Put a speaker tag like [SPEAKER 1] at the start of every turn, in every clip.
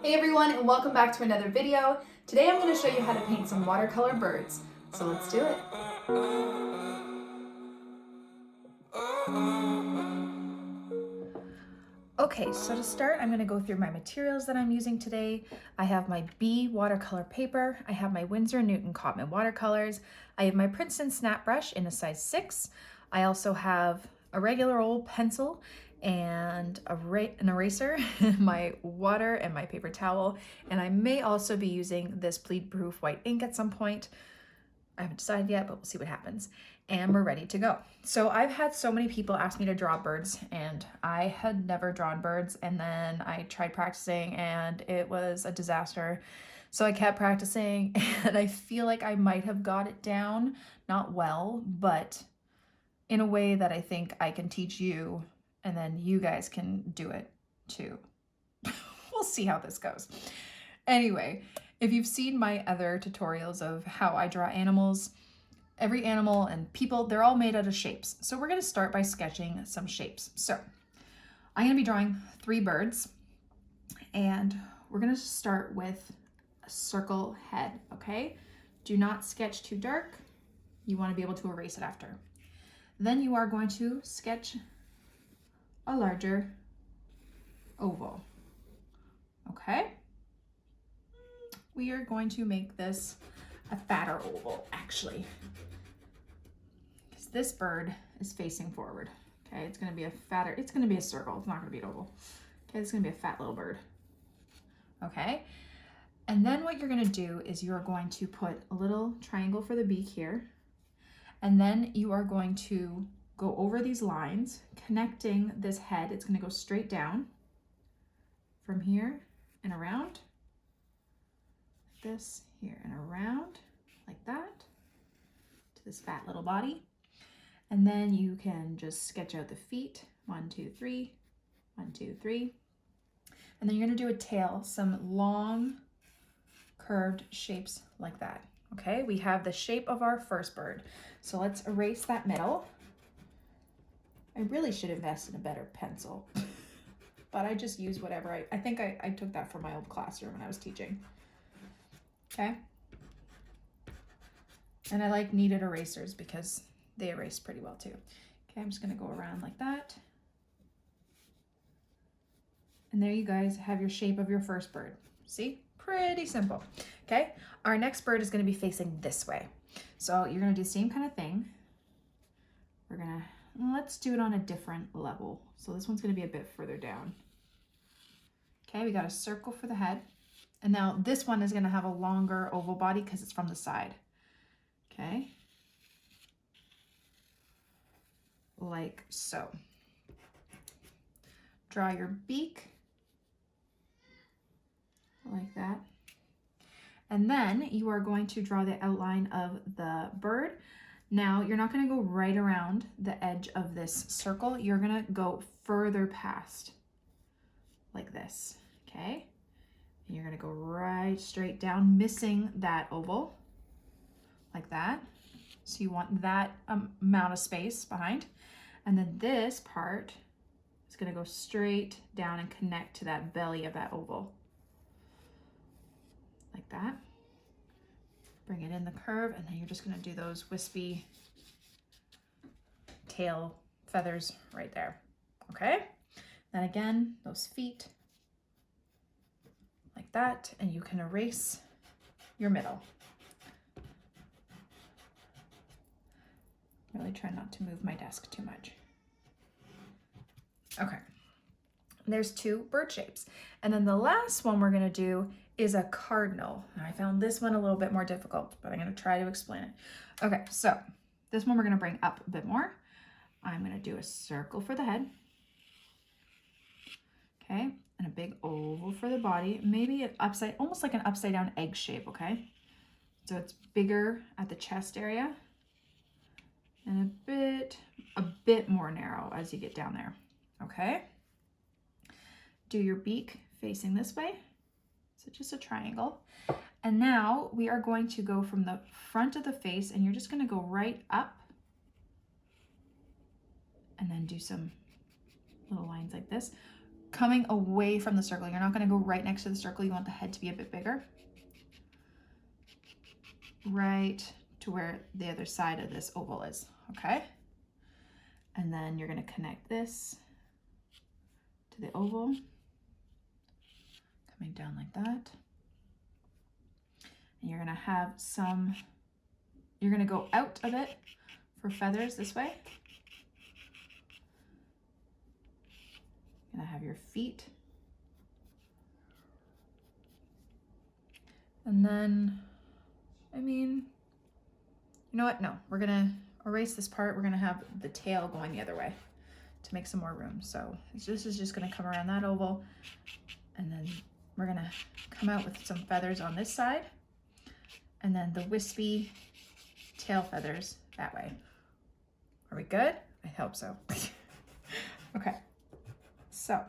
[SPEAKER 1] Hey everyone, and welcome back to another video. Today I'm going to show you how to paint some watercolor birds. So let's do it. Okay, so to start, I'm going to go through my materials that I'm using today. I have my B watercolor paper, I have my Winsor Newton Cotman watercolors, I have my Princeton snap brush in a size 6. I also have a regular old pencil and an eraser, my water and my paper towel, and I may also be using this bleed-proof white ink at some point. I haven't decided yet, but we'll see what happens. And we're ready to go. So I've had so many people ask me to draw birds, and I had never drawn birds, and then I tried practicing and it was a disaster. So I kept practicing and I feel like I might have got it down, not well, but in a way that I think I can teach you, and then you guys can do it too. We'll see how this goes. Anyway, if you've seen my other tutorials of how I draw animals, every animal and people, they're all made out of shapes. So we're going to start by sketching some shapes. So I'm going to be drawing 3 birds, and we're going to start with a circle head, okay? Do not sketch too dark. You want to be able to erase it after. Then you are going to sketch a larger oval, okay? We are going to make this a fatter oval, actually, because this bird is facing forward. Okay, it's going to be a fatter, it's going to be a circle. It's not going to be an oval. Okay, it's going to be a fat little bird. Okay, and then what you're going to do is you're going to put a little triangle for the beak here, and then you are going to go over these lines, connecting this head. It's going to go straight down from here and around. This here and around like that to this fat little body. And then you can just sketch out the feet. 1, 2, 3, 1, 2, 3. And then you're going to do a tail, some long curved shapes like that. Okay, we have the shape of our first bird. So let's erase that middle. I really should invest in a better pencil, but I just use whatever. I think I took that from my old classroom when I was teaching. Okay. And I like kneaded erasers because they erase pretty well too. Okay, I'm just gonna go around like that. And there you guys have your shape of your first bird. See? Pretty simple. Okay, our next bird is gonna be facing this way. So you're gonna do the same kind of thing. Let's do it on a different level. So this one's gonna be a bit further down. Okay, we got a circle for the head. And now this one is going to have a longer oval body because it's from the side. Okay. Like so. Draw your beak. Like that. And then you are going to draw the outline of the bird. Now you're not going to go right around the edge of this circle. You're going to go further past. Like this. Okay. And you're going to go right straight down, missing that oval, like that. So you want that amount of space behind. And then this part is going to go straight down and connect to that belly of that oval, like that. Bring it in the curve, and then you're just going to do those wispy tail feathers right there. Okay? Then again, those feet. Like that, and you can erase your middle. Really try not to move my desk too much. Okay, there's 2 bird shapes. And then the last one we're gonna do is a cardinal. And I found this one a little bit more difficult, but I'm gonna try to explain it. Okay, so this one we're gonna bring up a bit more. I'm gonna do a circle for the head. Okay, and a big oval for the body, maybe an upside, almost like an upside down egg shape, okay? So it's bigger at the chest area and a bit more narrow as you get down there, okay? Do your beak facing this way, so just a triangle. And now we are going to go from the front of the face, and you're just gonna go right up and then do some little lines like this. coming away from the circle. You're not going to go right next to the circle. You want the head to be a bit bigger. Right to where the other side of this oval is, okay? And then you're going to connect this to the oval, coming down like that. And you're going to have some, you're going to go out a bit for feathers this way. You're going to have your feet. And then, I mean, you know what? No, we're going to erase this part. We're going to have the tail going the other way to make some more room. So this is just going to come around that oval, and then we're going to come out with some feathers on this side, and then the wispy tail feathers that way. Are we good? I hope so. Okay, so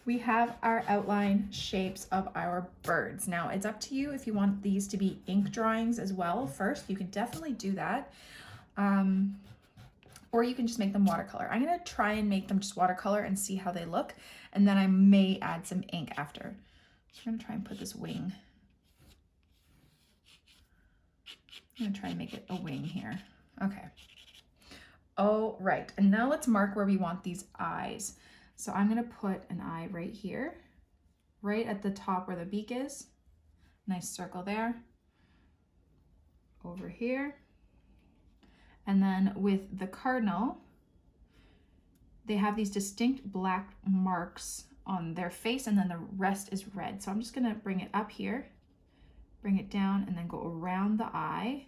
[SPEAKER 1] we have our outline shapes of our birds. Now it's up to you if you want these to be ink drawings as well first. You can definitely do that. Or you can just make them watercolor. I'm gonna try and make them just watercolor and see how they look. And then I may add some ink after. So I'm gonna try and put this wing. I'm gonna try and make it a wing here. Okay. Oh, right. And now let's mark where we want these eyes. So I'm gonna put an eye right here, right at the top where the beak is. Nice circle there. Over here. And then with the cardinal, they have these distinct black marks on their face, and then the rest is red. So I'm just gonna bring it up here, bring it down, and then go around the eye.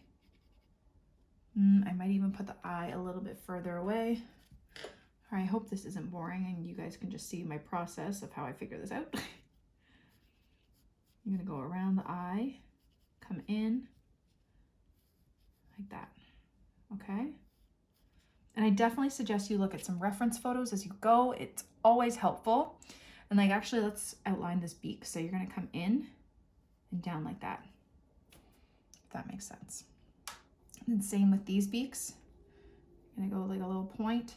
[SPEAKER 1] I might even put the eye a little bit further away. I hope this isn't boring and you guys can just see my process of how I figure this out. I'm gonna go around the eye, come in, like that. Okay, and I definitely suggest you look at some reference photos as you go. It's always helpful. And like, actually, let's outline this beak. So you're gonna come in and down like that, if that makes sense. And same with these beaks. I'm gonna go like a little point,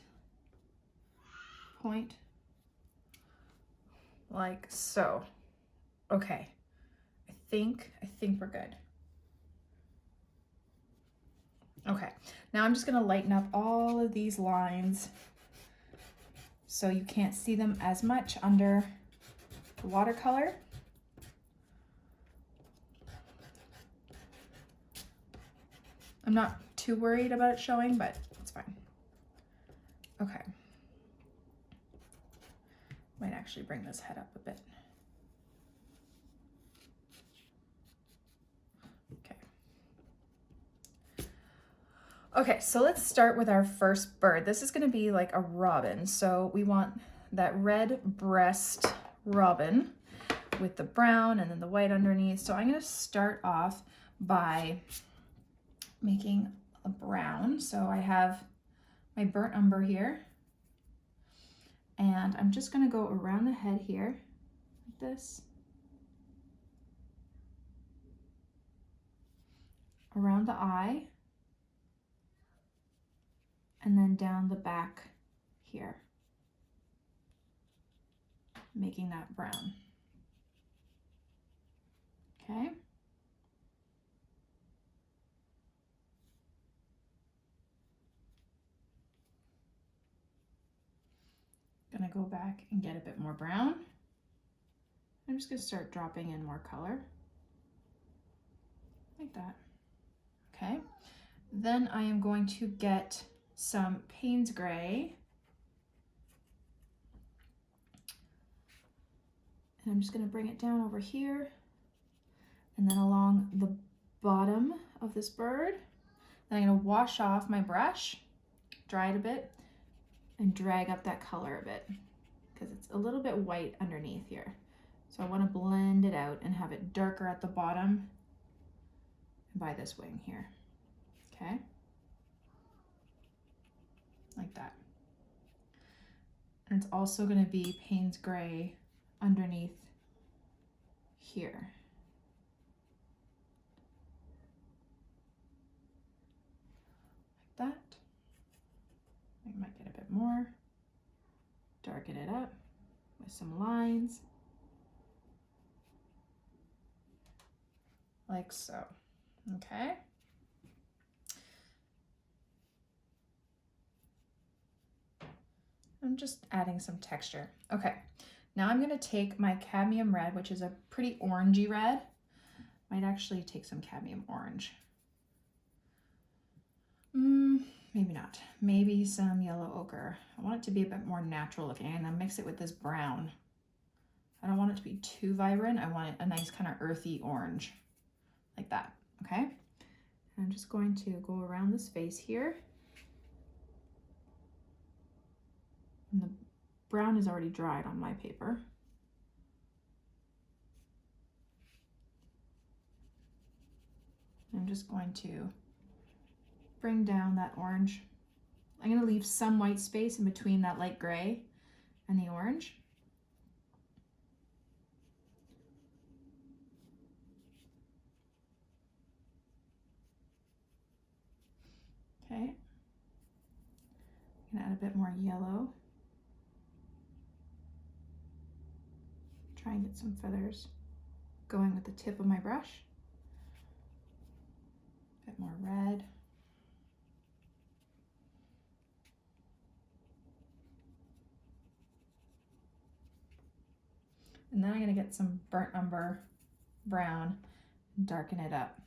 [SPEAKER 1] like so. Okay, I think we're good. Okay, now I'm just gonna lighten up all of these lines so you can't see them as much under the watercolor. I'm not too worried about it showing, but it's fine. Okay. Might actually bring this head up a bit. Okay, so let's start with our first bird. This is gonna be like a robin. So we want that red breast robin with the brown and then the white underneath. So I'm gonna start off by making a brown. So I have my burnt umber here, and I'm just gonna go around the head here, like this, around the eye, and then down the back here, making that brown. Okay. Gonna go back and get a bit more brown. I'm just gonna start dropping in more color, like that. Okay. Then I am going to get some Payne's gray, and I'm just going to bring it down over here and then along the bottom of this bird. Then I'm going to wash off my brush, dry it a bit, and drag up that color a bit because it's a little bit white underneath here. So I want to blend it out and have it darker at the bottom and by this wing here. Okay. Like that. And it's also going to be Payne's gray underneath here. Like that. I might get a bit more. Darken it up some lines. Like so, okay? I'm just adding some texture. Okay, now I'm gonna take my cadmium red, which is a pretty orangey red. Might actually take some cadmium orange. Maybe not. Maybe some yellow ochre. I want it to be a bit more natural looking, and then mix it with this brown. I don't want it to be too vibrant. I want it a nice kind of earthy orange, like that, okay? And I'm just going to go around this face here. And the brown is already dried on my paper. I'm just going to bring down that orange. I'm going to leave some white space in between that light gray and the orange. Okay. I'm going to add a bit more yellow. Try and get some feathers going with the tip of my brush. A bit more red. And then I'm going to get some burnt umber brown and darken it up.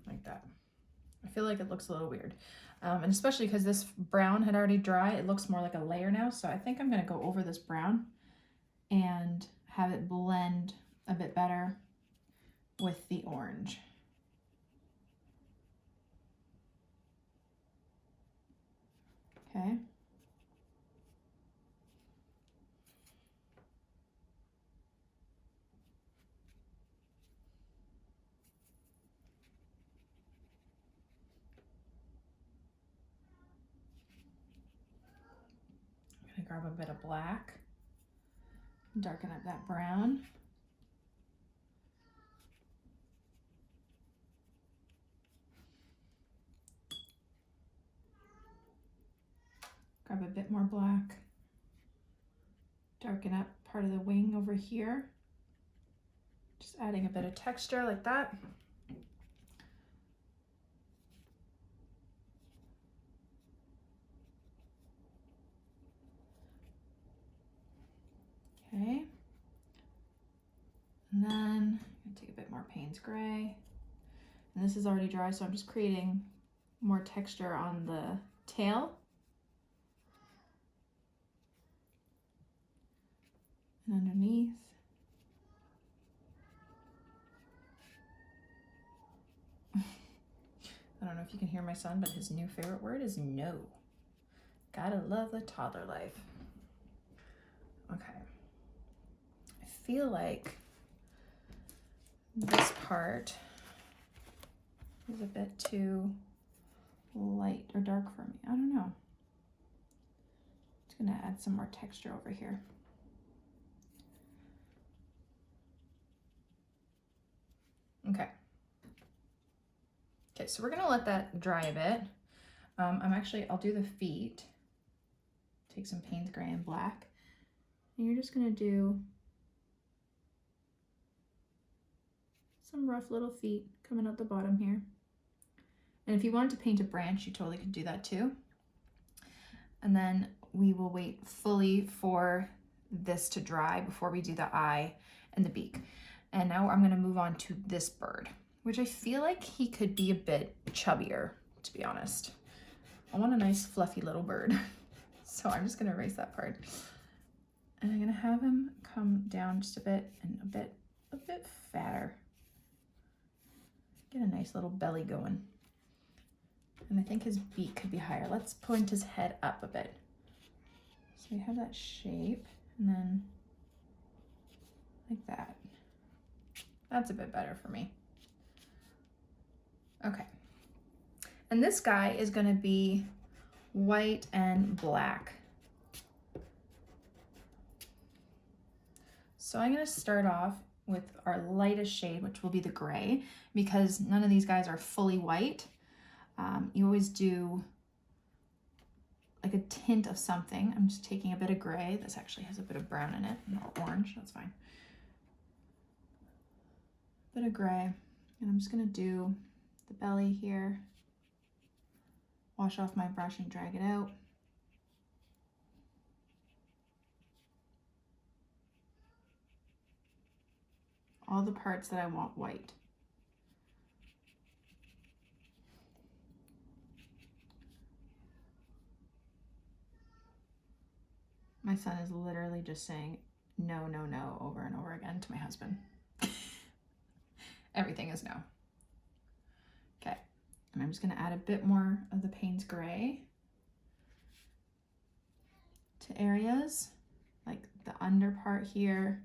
[SPEAKER 1] Like that. I feel like it looks a little weird. And especially because this brown had already dried, it looks more like a layer now. So I think I'm going to go over this brown and have it blend a bit better with the orange. Okay. I'm gonna grab a bit of black, darken up that brown. Grab a bit more black, darken up part of the wing over here. Just adding a bit of texture like that. Okay. And then I'm gonna take a bit more Payne's Gray. And this is already dry, so I'm just creating more texture on the tail. And underneath. I don't know if you can hear my son, but his new favorite word is no. Gotta love the toddler life. Okay. I feel like this part is a bit too light or dark for me. I don't know. Just gonna add some more texture over here. Okay. Okay, so we're gonna let that dry a bit. I'll do the feet. Take some Payne's Gray and black. And you're just gonna do some rough little feet coming out the bottom here. And if you wanted to paint a branch, you totally could do that too. And then we will wait fully for this to dry before we do the eye and the beak. And now I'm gonna move on to this bird, which I feel like he could be a bit chubbier, to be honest. I want a nice fluffy little bird. So I'm just gonna erase that part. And I'm gonna have him come down just a bit and a bit fatter. Get a nice little belly going. And I think his beak could be higher. Let's point his head up a bit. So we have that shape, and then like that. That's a bit better for me. Okay. And this guy is gonna be white and black. So I'm gonna start off with our lightest shade, which will be the gray, because none of these guys are fully white. You always do like a tint of something. I'm just taking a bit of gray. This actually has a bit of brown in it, not orange, that's fine. A bit of gray, and I'm just gonna do the belly here. Wash off my brush and drag it out. All the parts that I want white. My son is literally just saying no, no, no over and over again to my husband. Everything is no. Okay, and I'm just gonna add a bit more of the Payne's Gray to areas, like the under part here.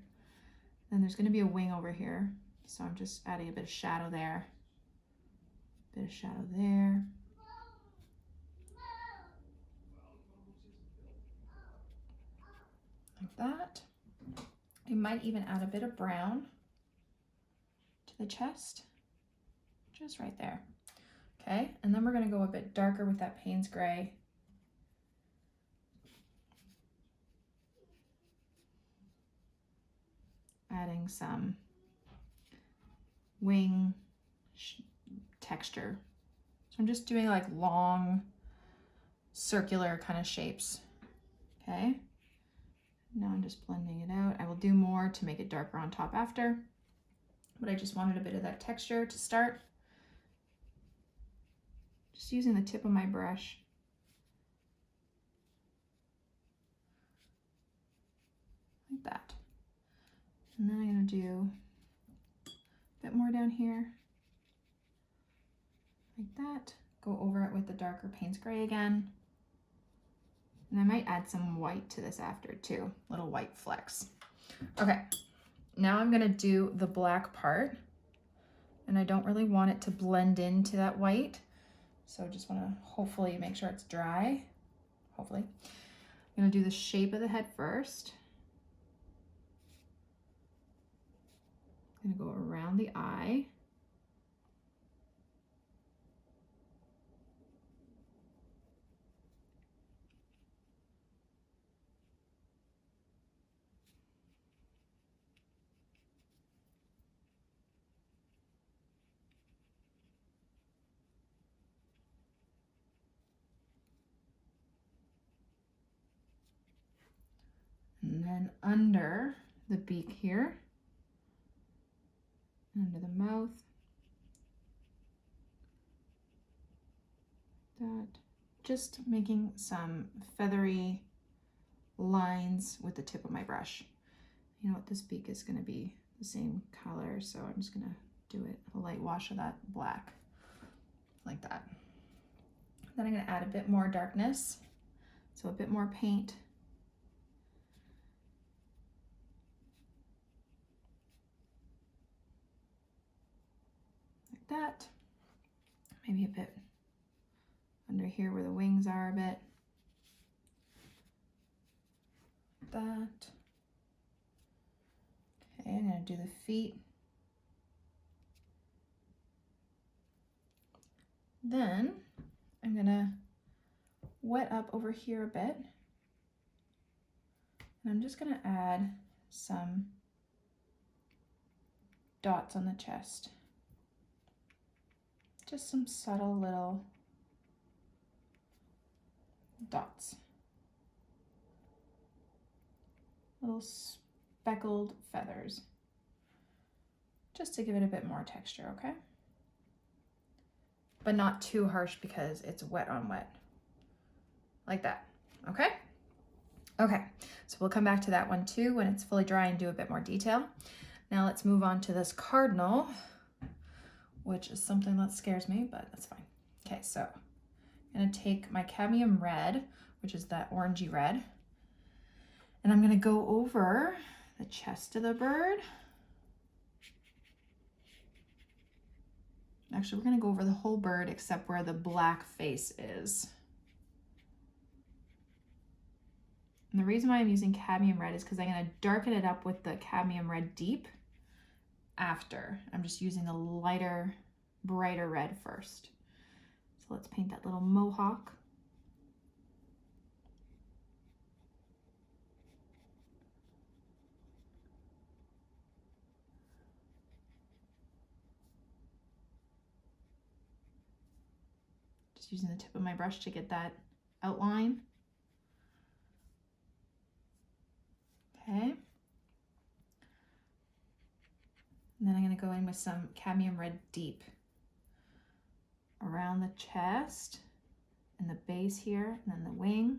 [SPEAKER 1] Then there's gonna be a wing over here. So I'm just adding a bit of shadow there, bit of shadow there. Like that. You might even add a bit of brown to the chest, just right there. Okay, and then we're gonna go a bit darker with that Payne's Gray. Adding some wing texture. So I'm just doing like long circular kind of shapes. Okay, now I'm just blending it out. I will do more to make it darker on top after, but I just wanted a bit of that texture to start. Just using the tip of my brush. Like that. And then I'm gonna do a bit more down here. Like that. Go over it with the darker Payne's Gray again. And I might add some white to this after too, little white flecks. Okay, now I'm gonna do the black part, and I don't really want it to blend into that white. So I just wanna hopefully make sure it's dry, hopefully. I'm gonna do the shape of the head first. I'm gonna go around the eye. And then under the beak here, under the mouth, that, just making some feathery lines with the tip of my brush. You know what, this beak is gonna be the same color, so I'm just gonna do it, a light wash of that black, like that. Then I'm gonna add a bit more darkness, so a bit more paint. Like that. Maybe a bit under here where the wings are a bit. Like that. Okay, I'm gonna do the feet. Then I'm gonna wet up over here a bit. And I'm just gonna add some dots on the chest. Just some subtle little dots. Little speckled feathers. Just to give it a bit more texture, okay? But not too harsh because it's wet on wet. Like that, okay? Okay, so we'll come back to that one too when it's fully dry and do a bit more detail. Now let's move on to this cardinal, which is something that scares me, but that's fine. Okay, so I'm gonna take my cadmium red, which is that orangey red, and I'm gonna go over the chest of the bird. Actually, we're gonna go over the whole bird except where the black face is. And the reason why I'm using cadmium red is because I'm gonna darken it up with the cadmium red deep after. I'm just using the lighter, brighter red first. So let's paint that little mohawk. Just using the tip of my brush to get that outline. Okay. And then I'm going to go in with some cadmium red deep around the chest and the base here, and then the wing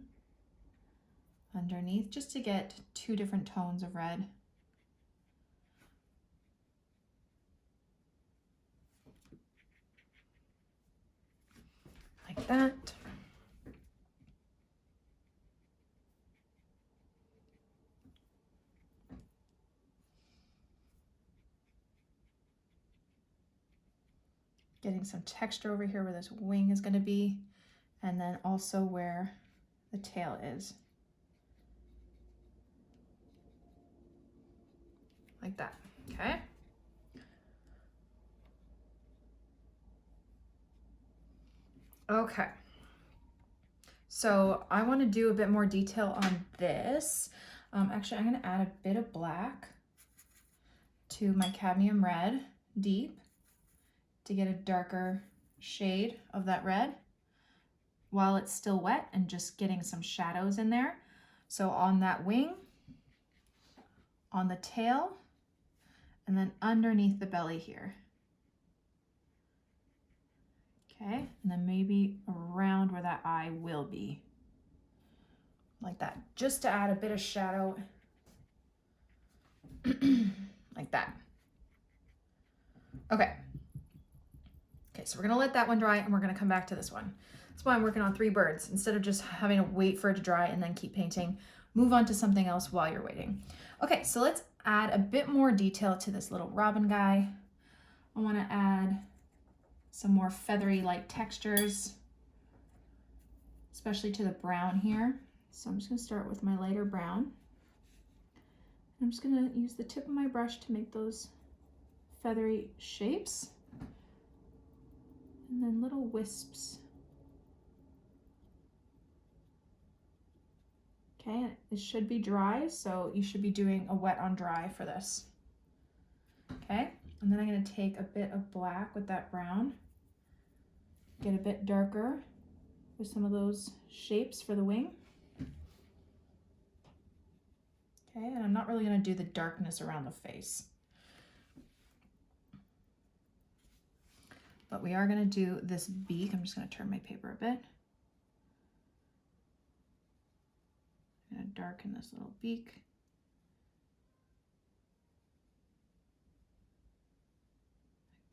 [SPEAKER 1] underneath, just to get two different tones of red. Like that. Getting some texture over here where this wing is going to be, and then also where the tail is. Like that, okay? Okay. So I want to do a bit more detail on this. Actually, I'm going to add a bit of black to my cadmium red deep to get a darker shade of that red while it's still wet, and just getting some shadows in there. So on that wing, on the tail, and then underneath the belly here. Okay, and then maybe around where that eye will be. Like that, just to add a bit of shadow. Like that. Okay. Okay, so we're gonna let that one dry, and we're gonna come back to this one. That's why I'm working on 3 birds. Instead of just having to wait for it to dry and then keep painting, move on to something else while you're waiting. Okay, so let's add a bit more detail to this little robin guy. I wanna add some more feathery like textures, especially to the brown here. So I'm just gonna start with my lighter brown. I'm just gonna use the tip of my brush to make those feathery shapes. And then little wisps. Okay, it should be dry, so you should be doing a wet on dry for this. Okay, and then I'm gonna take a bit of black with that brown, get a bit darker with some of those shapes for the wing. Okay, and I'm not really gonna do the darkness around the face, but we are gonna do this beak. I'm just gonna turn my paper a bit. I'm gonna darken this little beak.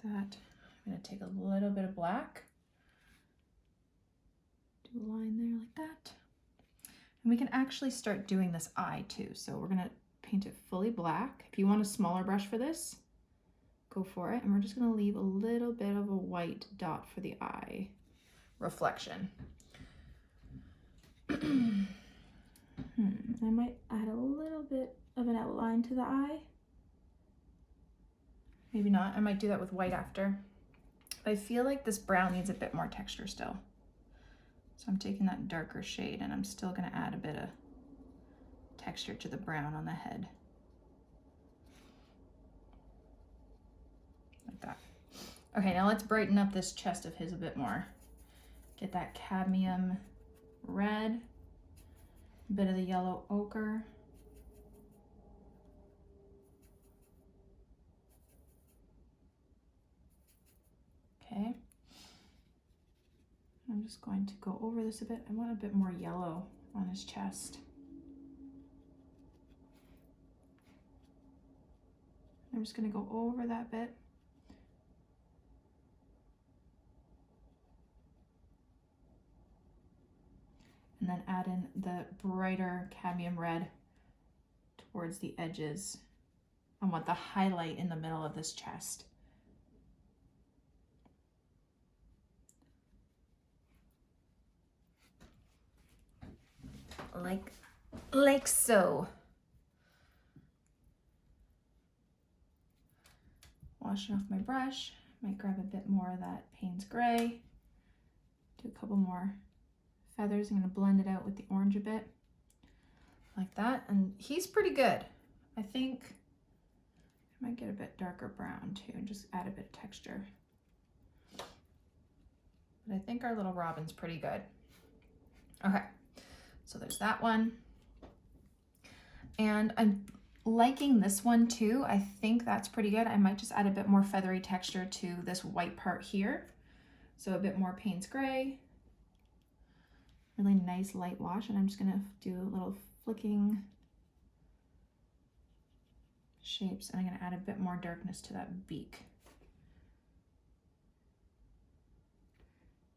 [SPEAKER 1] Like that. I'm gonna take a little bit of black, do a line there like that. And we can actually start doing this eye too. So we're gonna paint it fully black. If you want a smaller brush for this, go for it. And we're just gonna leave a little bit of a white dot for the eye reflection. I might add a little bit of an outline to the eye. Maybe not, I might do that with white after. But I feel like this brown needs a bit more texture still. So I'm taking that darker shade, and I'm still gonna add a bit of texture to the brown on the head. Like that. Okay, now let's brighten up this chest of his a bit more. Get that cadmium red, a bit of the yellow ochre. Okay. I'm just going to go over this a bit. I want a bit more yellow on his chest. I'm just going to go over that bit. And then add in the brighter cadmium red towards the edges. I want the highlight in the middle of this chest. Like so. Washing off my brush, might grab a bit more of that Payne's Gray. Do a couple more feathers. I'm going to blend it out with the orange a bit, like that. And he's pretty good. I think I might get a bit darker brown too and just add a bit of texture. But I think our little robin's pretty good. Okay, so there's that one. And I'm liking this one too. I think that's pretty good. I might just add a bit more feathery texture to this white part here. So a bit more Payne's Gray. Really nice light wash, and I'm just gonna do a little flicking shapes, and I'm gonna add a bit more darkness to that beak.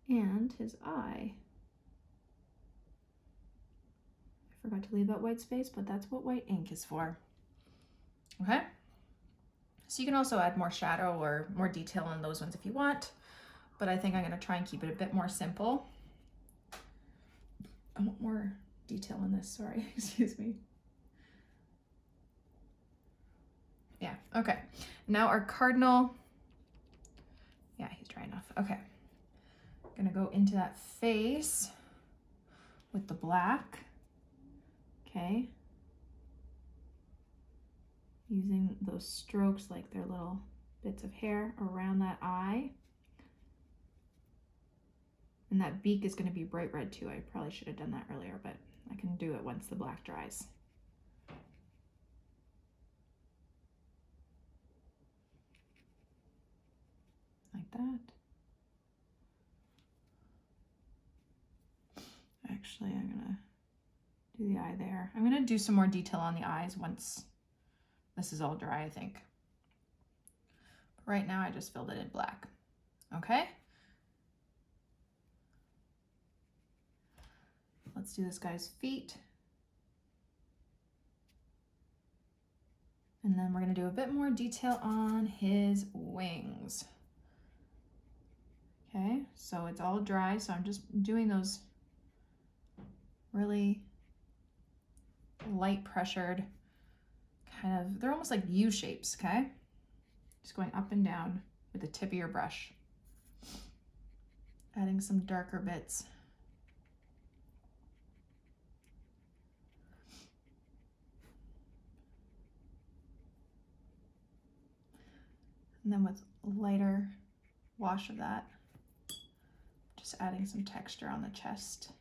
[SPEAKER 1] And his eye. I forgot to leave that white space, but that's what white ink is for. Okay? So you can also add more shadow or more detail on those ones if you want, but I think I'm gonna try and keep it a bit more simple. I want more detail in this, sorry, excuse me. Yeah, okay. Now our cardinal, yeah, he's dry enough. Okay, gonna go into that face with the black, okay. Using those strokes like they're little bits of hair around that eye. And that beak is gonna be bright red too. I probably should have done that earlier, but I can do it once the black dries. Like that. Actually, I'm gonna do the eye there. I'm gonna do some more detail on the eyes once this is all dry, I think. But right now I just filled it in black. Okay? Let's do this guy's feet. And then we're gonna do a bit more detail on his wings. Okay, so it's all dry, so I'm just doing those really light pressured kind of, they're almost like U shapes, okay? Just going up and down with the tip of your brush. Adding some darker bits. And then with lighter wash of that, just adding some texture on the chest.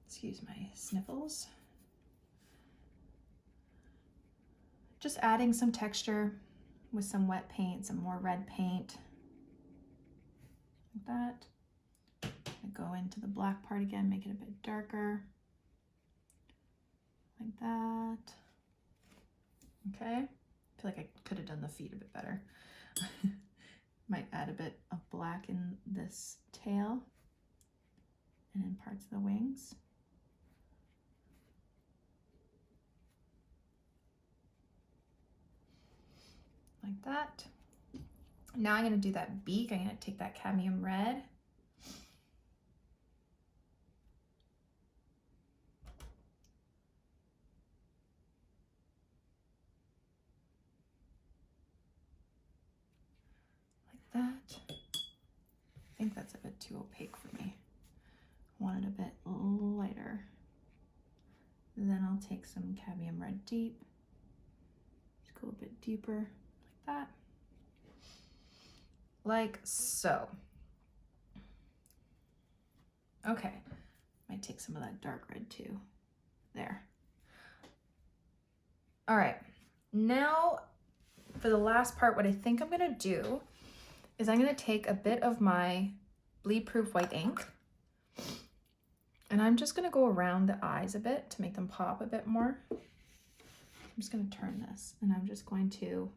[SPEAKER 1] Excuse my sniffles. Just adding some texture with some wet paint, some more red paint. Like that. I go into the black part again, make it a bit darker. Like that. Okay. I feel like I could have done the feet a bit better. Might add a bit of black in this tail and in parts of the wings. Like that. Now I'm going to do that beak. I'm going to take that cadmium red. Like that. I think that's a bit too opaque for me. I want it a bit lighter. Then I'll take some cadmium red deep. Just go a bit deeper. That, like so. Okay, might take some of that dark red too. There. All right, now for the last part, what I think I'm gonna do is I'm gonna take a bit of my bleed-proof white ink, and I'm just gonna go around the eyes a bit to make them pop a bit more. I'm just gonna turn this, and I'm just going to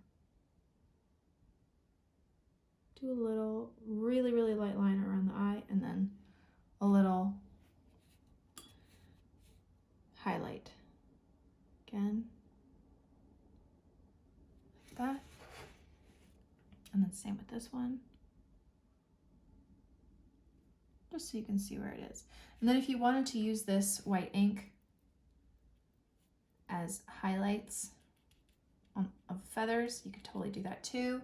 [SPEAKER 1] do a little really, really light line around the eye, and then a little highlight. Again, like that. And then same with this one. Just so you can see where it is. And then if you wanted to use this white ink as highlights of feathers, you could totally do that too.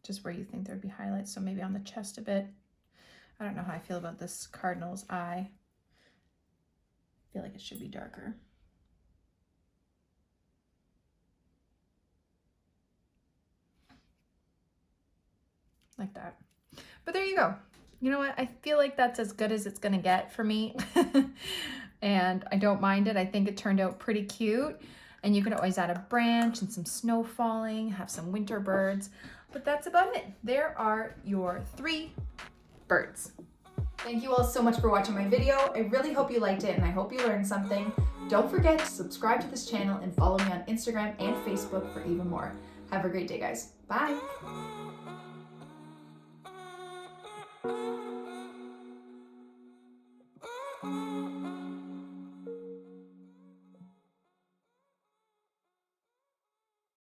[SPEAKER 1] just where you think there'd be highlights. So maybe on the chest a bit. I don't know how I feel about this cardinal's eye. I feel like it should be darker. Like that. But there you go. You know what? I feel like that's as good as it's gonna get for me. And I don't mind it. I think it turned out pretty cute. And you can always add a branch and some snow falling, have some winter birds. But that's about it. There are your 3 birds. Thank you all so much for watching my video. I really hope you liked it and I hope you learned something. Don't forget to subscribe to this channel and follow me on Instagram and Facebook for even more. Have a great day, guys. Bye.